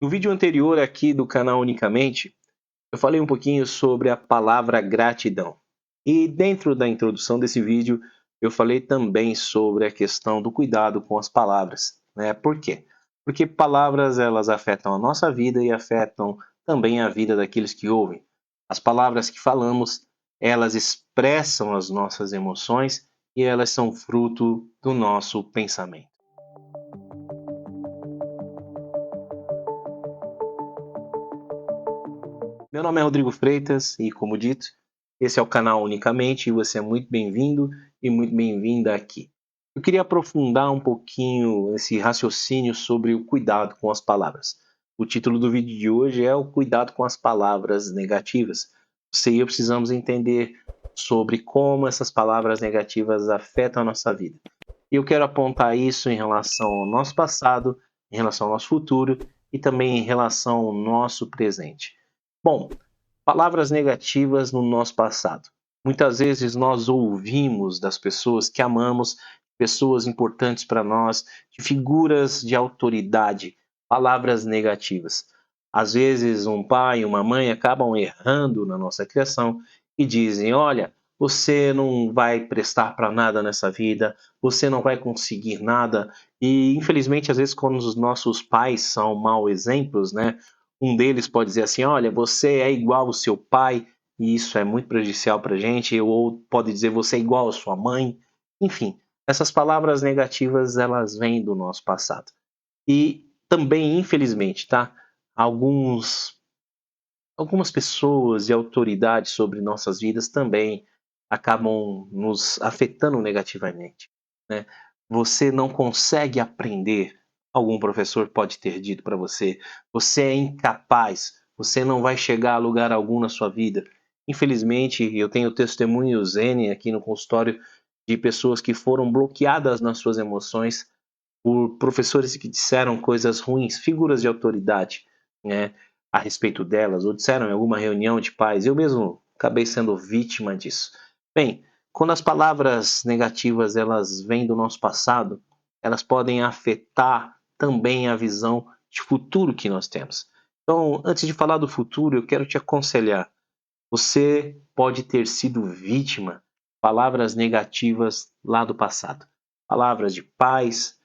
No vídeo anterior aqui do canal Unicamente, eu falei um pouquinho sobre a palavra gratidão. E dentro da introdução desse vídeo, eu falei também sobre a questão do cuidado com as palavras, né? Por quê? Porque palavras elas afetam a nossa vida e afetam também a vida daqueles que ouvem. As palavras que falamos, elas expressam as nossas emoções e elas são fruto do nosso pensamento. Meu nome é Rodrigo Freitas e, como dito, esse é o canal Unicamente e você é muito bem-vindo e muito bem-vinda aqui. Eu queria aprofundar um pouquinho esse raciocínio sobre o cuidado com as palavras. O título do vídeo de hoje é o cuidado com as palavras negativas. Você e eu precisamos entender sobre como essas palavras negativas afetam a nossa vida. E eu quero apontar isso em relação ao nosso passado, em relação ao nosso futuro e também em relação ao nosso presente. Bom, palavras negativas no nosso passado. Muitas vezes nós ouvimos das pessoas que amamos, pessoas importantes para nós, de figuras de autoridade, palavras negativas. Às vezes um pai e uma mãe acabam errando na nossa criação e dizem: olha, você não vai prestar para nada nessa vida, você não vai conseguir nada. E infelizmente, às vezes, quando os nossos pais são mau exemplos, né? Um deles pode dizer assim: olha, você é igual ao seu pai, e isso é muito prejudicial para a gente, ou pode dizer você é igual à sua mãe. Enfim, essas palavras negativas elas vêm do nosso passado. E também, infelizmente, tá? Alguns, algumas pessoas e autoridades sobre nossas vidas também acabam nos afetando negativamente, né? Você não consegue aprender, algum professor pode ter dito para você, você é incapaz, você não vai chegar a lugar algum na sua vida. Infelizmente, eu tenho testemunhos N aqui no consultório de pessoas que foram bloqueadas nas suas emoções por professores que disseram coisas ruins, figuras de autoridade, né, a respeito delas, ou disseram em alguma reunião de pais. Eu mesmo acabei sendo vítima disso. Bem, quando as palavras negativas elas vêm do nosso passado, elas podem afetar também a visão de futuro que nós temos. Então, antes de falar do futuro, eu quero te aconselhar. Você pode ter sido vítima de palavras negativas lá do passado. Palavras de pais,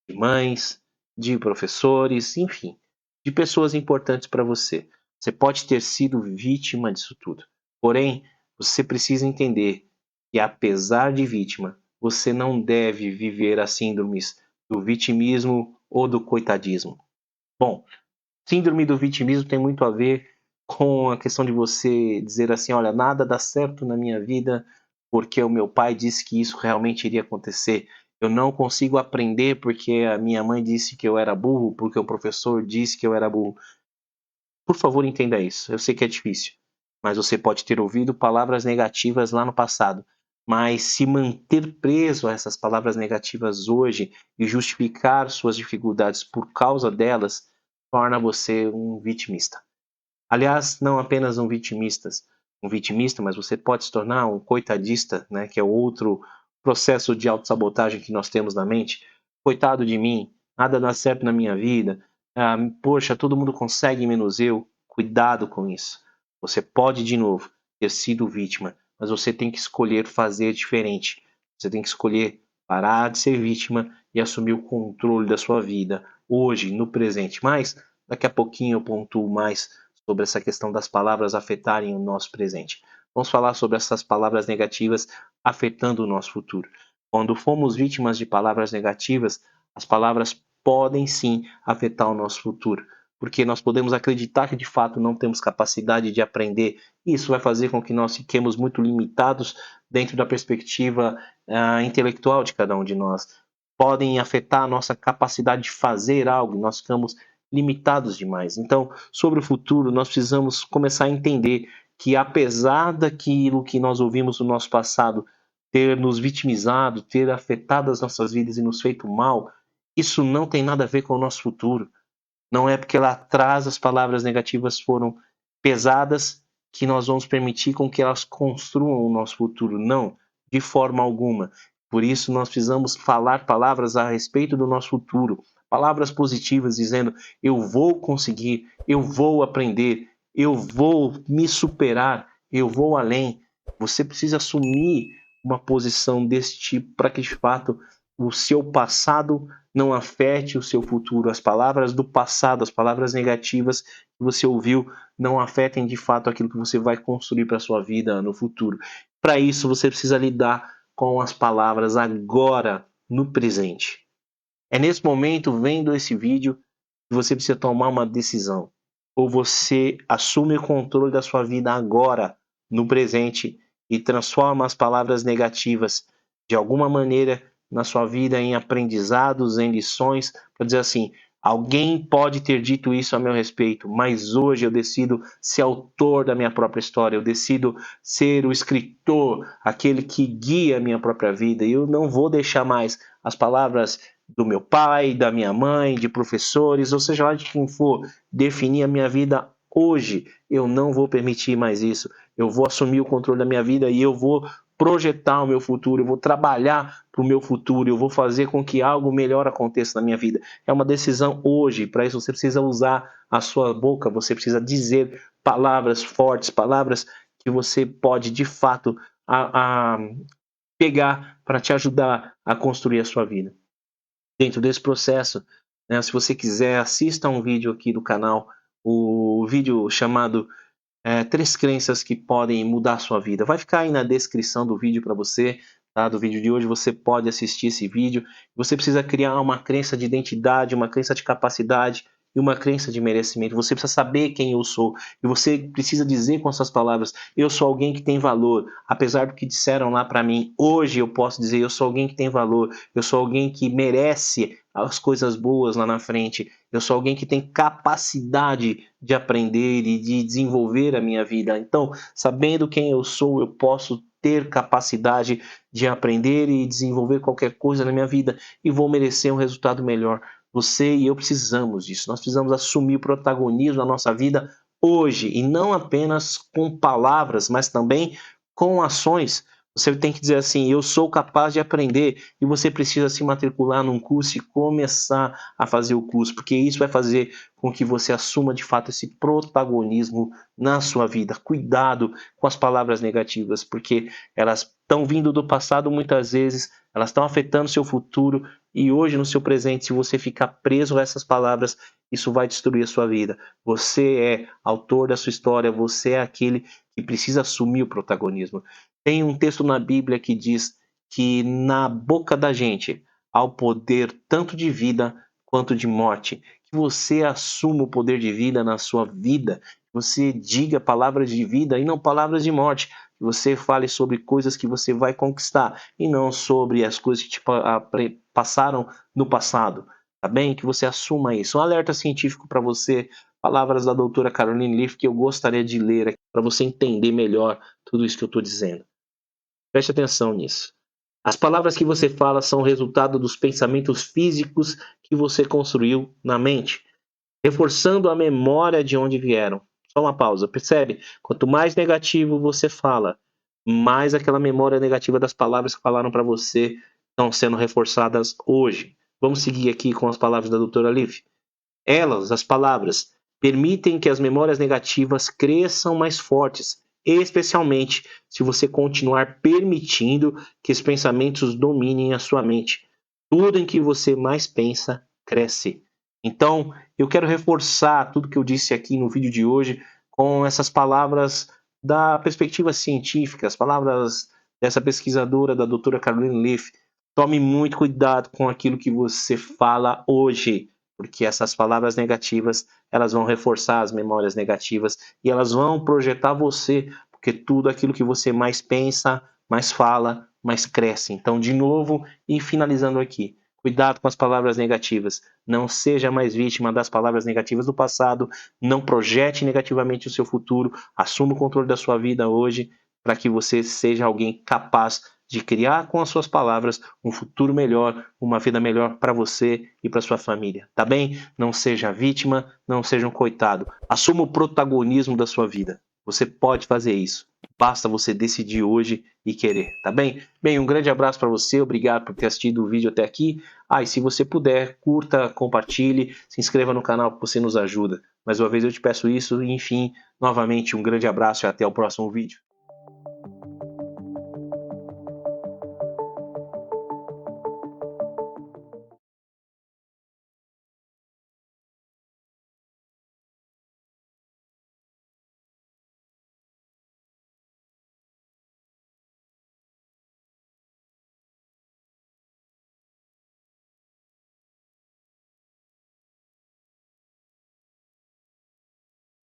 de mães, de professores, enfim, de pessoas importantes para você. Você pode ter sido vítima disso tudo. Porém, você precisa entender que, apesar de vítima, você não deve viver as síndromes do vitimismo ou do coitadismo. Bom, síndrome do vitimismo tem muito a ver com a questão de você dizer assim: olha, nada dá certo na minha vida porque o meu pai disse que isso realmente iria acontecer. Eu não consigo aprender porque a minha mãe disse que eu era burro, porque o professor disse que eu era burro. Por favor, entenda isso. Eu sei que é difícil, mas você pode ter ouvido palavras negativas lá no passado. Mas se manter preso a essas palavras negativas hoje e justificar suas dificuldades por causa delas torna você um vitimista. Aliás, não apenas um vitimista, mas você pode se tornar um coitadista, né, que é outro processo de autossabotagem que nós temos na mente. Coitado de mim, nada dá certo na minha vida. Ah, poxa, todo mundo consegue menos eu. Cuidado com isso. Você pode, de novo, ter sido vítima, mas você tem que escolher fazer diferente. Você tem que escolher parar de ser vítima e assumir o controle da sua vida, hoje, no presente. Mas daqui a pouquinho eu pontuo mais sobre essa questão das palavras afetarem o nosso presente. Vamos falar sobre essas palavras negativas afetando o nosso futuro. Quando fomos vítimas de palavras negativas, as palavras podem sim afetar o nosso futuro, porque nós podemos acreditar que de fato não temos capacidade de aprender. Isso vai fazer com que nós fiquemos muito limitados dentro da perspectiva intelectual de cada um de nós. Podem afetar a nossa capacidade de fazer algo, nós ficamos limitados demais. Então, sobre o futuro, nós precisamos começar a entender que, apesar daquilo que nós ouvimos no nosso passado ter nos vitimizado, ter afetado as nossas vidas e nos feito mal, isso não tem nada a ver com o nosso futuro. Não é porque lá atrás as palavras negativas foram pesadas que nós vamos permitir com que elas construam o nosso futuro. Não, de forma alguma. Por isso nós precisamos falar palavras a respeito do nosso futuro, palavras positivas dizendo: eu vou conseguir, eu vou aprender, eu vou me superar, eu vou além. Você precisa assumir uma posição desse tipo para que de fato o seu passado não afete o seu futuro. As palavras do passado, as palavras negativas que você ouviu, não afetem de fato aquilo que você vai construir para a sua vida no futuro. Para isso, você precisa lidar com as palavras agora, no presente. É nesse momento, vendo esse vídeo, que você precisa tomar uma decisão. Ou você assume o controle da sua vida agora, no presente, e transforma as palavras negativas de alguma maneira na sua vida em aprendizados, em lições, para dizer assim: alguém pode ter dito isso a meu respeito, mas hoje eu decido ser autor da minha própria história, eu decido ser o escritor, aquele que guia a minha própria vida, e eu não vou deixar mais as palavras do meu pai, da minha mãe, de professores, ou seja lá de quem for, definir a minha vida hoje. Eu não vou permitir mais isso. Eu vou assumir o controle da minha vida e eu vou projetar o meu futuro, eu vou trabalhar para o meu futuro, eu vou fazer com que algo melhor aconteça na minha vida. É uma decisão hoje. Para isso você precisa usar a sua boca, você precisa dizer palavras fortes, palavras que você pode de fato pegar para te ajudar a construir a sua vida. Dentro desse processo, né, se você quiser, assista um vídeo aqui do canal, o vídeo chamado 3 crenças que podem mudar a sua vida. Vai ficar aí na descrição do vídeo para você, tá? Do vídeo de hoje, você pode assistir esse vídeo. Você precisa criar uma crença de identidade, uma crença de capacidade e uma crença de merecimento. Você precisa saber quem eu sou e você precisa dizer com essas palavras: eu sou alguém que tem valor. Apesar do que disseram lá para mim, hoje eu posso dizer: eu sou alguém que tem valor, eu sou alguém que merece as coisas boas lá na frente. Eu sou alguém que tem capacidade de aprender e de desenvolver a minha vida. Então, sabendo quem eu sou, eu posso ter capacidade de aprender e desenvolver qualquer coisa na minha vida e vou merecer um resultado melhor. Você e eu precisamos disso. Nós precisamos assumir o protagonismo da nossa vida hoje e não apenas com palavras, mas também com ações. Você tem que dizer assim: eu sou capaz de aprender, e você precisa se matricular num curso e começar a fazer o curso, porque isso vai fazer com que você assuma de fato esse protagonismo na sua vida. Cuidado com as palavras negativas, porque elas estão vindo do passado muitas vezes, elas estão afetando o seu futuro e hoje no seu presente, se você ficar preso a essas palavras, isso vai destruir a sua vida. Você é autor da sua história, você é aquele que precisa assumir o protagonismo. Tem um texto na Bíblia que diz que na boca da gente há o poder tanto de vida quanto de morte. Que você assuma o poder de vida na sua vida, que você diga palavras de vida e não palavras de morte. Que você fale sobre coisas que você vai conquistar e não sobre as coisas que te passaram no passado. Tá bem? Que você assuma isso. Um alerta científico para você, palavras da doutora Caroline Leaf, que eu gostaria de ler aqui para você entender melhor tudo isso que eu estou dizendo. Preste atenção nisso. As palavras que você fala são resultado dos pensamentos físicos que você construiu na mente, reforçando a memória de onde vieram. Só uma pausa, percebe? Quanto mais negativo você fala, mais aquela memória negativa das palavras que falaram para você estão sendo reforçadas hoje. Vamos seguir aqui com as palavras da doutora Liv. Elas, as palavras, permitem que as memórias negativas cresçam mais fortes, especialmente se você continuar permitindo que os pensamentos dominem a sua mente. Tudo em que você mais pensa, cresce. Então, eu quero reforçar tudo que eu disse aqui no vídeo de hoje com essas palavras da perspectiva científica, as palavras dessa pesquisadora, da doutora Caroline Leaf. Tome muito cuidado com aquilo que você fala hoje, porque essas palavras negativas, elas vão reforçar as memórias negativas e elas vão projetar você, porque tudo aquilo que você mais pensa, mais fala, mais cresce. Então, de novo, e finalizando aqui, cuidado com as palavras negativas. Não seja mais vítima das palavras negativas do passado, não projete negativamente o seu futuro, assuma o controle da sua vida hoje, para que você seja alguém capaz de criar com as suas palavras um futuro melhor, uma vida melhor para você e para sua família, tá bem? Não seja vítima, não seja um coitado. Assuma o protagonismo da sua vida. Você pode fazer isso. Basta você decidir hoje e querer, tá bem? Bem, um grande abraço para você, obrigado por ter assistido o vídeo até aqui. E se você puder, curta, compartilhe, se inscreva no canal que você nos ajuda. Mais uma vez eu te peço isso e, enfim, novamente um grande abraço e até o próximo vídeo.